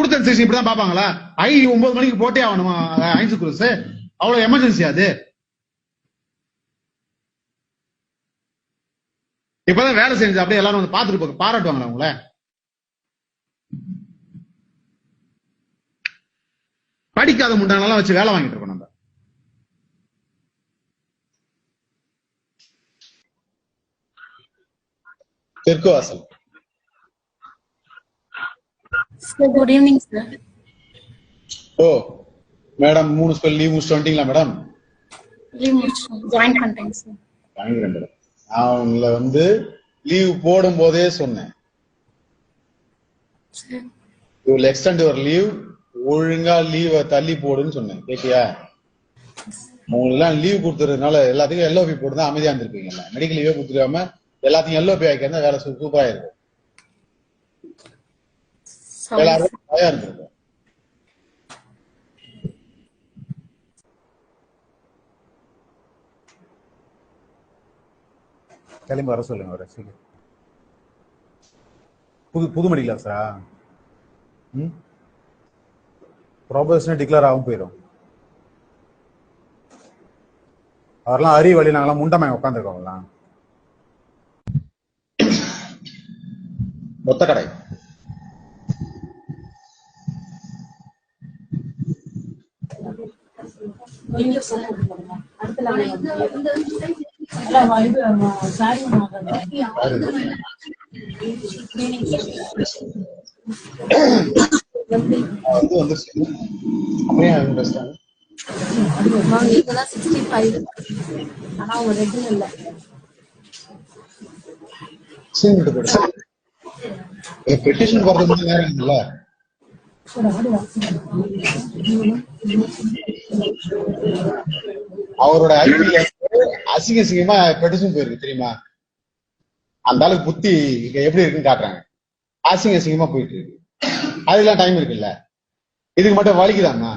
Rules and regulation இப்படிதான் பாப்பாங்களா? 9 மணிக்கு போட்டே ஆகணுமா ஐன்ஸ் குரூஸ்? அவ்வளவு எமர்ஜென்சி அது. இப்பதான் வேலை செஞ்சு அப்படியே எல்லாரும் வந்து பாத்துட்டு பாராட்டுவாங்களா உங்களை? படிக்காத முண்டானெல்லாம் வச்சு வேலை வாங்கிட்டு இருக்கோம் நம்ம. தெற்கு வாசல். Good evening sir. Oh madam 3 spell leave முடிச்சுட்டு வந்துட்டீங்களா மேடம்? லீவ் முடிச்சோம், ஜாயின் பண்ணிட்டேன் சார். வாங்கிக்கிறேன் மேடம். நான் உங்களை வந்து லீவ் போடும் போதே சொன்னேன், you will extend your leave, ஒழுங்கா லீவை தள்ளி போடுன்னு சொன்னேன். கேட்டியா? உங்களுக்கு எல்லாம் லீவ் கொடுத்துறதுனால எல்லாத்துக்கும் எல்ஓபி போட்டு தான் அமைதியா இருந்திருப்பீங்கல்ல. மெடிக்கல் லீவே கொடுத்துருக்காம எல்லாத்தையும் எல்ஓபி ஆக்கியிருந்தா வேலை சூப்பரா இருக்கும். எல்லாரும் பயம் இருந்திருக்கும். கிளம்பி வர சொல்லுங்க. வர சொல்லு. புது மெடிக்கல் ஆஃபீஸரா? ப்ரொபேஷன் டிக்ளேர் ஆகும் போயிடும். அவரெல்லாம் அறி வழி நாங்களாம் முண்டமாக உட்காந்துருக்கோம்லாம். மொத்த கடை பெட்டிஷன் போடுறது நேரம் இல்ல. அவரோட ஐபில அசிங்க அசிங்கமா பெட்டிஷன் போயிருக்கு தெரியுமா? அந்த அளவுக்கு புத்தி எப்படி இருக்குன்னு காட்டுறாங்க. அசிங்க அசிங்கமா போயிட்டு இருக்கு. அதுக்கெல்லாம் டைம் இருக்குல்ல. இதுக்கு மட்டும் வலிக்குதாமா?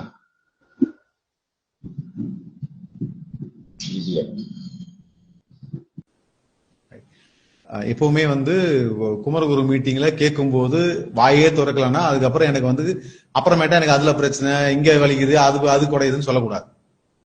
எப்பவுமே வந்து குமரகுரு மீட்டிங்ல கேட்கும் போது வாயே திறக்கலன்னா அதுக்கப்புறம் எனக்கு வந்து அப்புறமேட்டா எனக்கு அதுல பிரச்சனை, இங்க வலிக்குது, அது குறையுதுன்னு சொல்லக்கூடாது.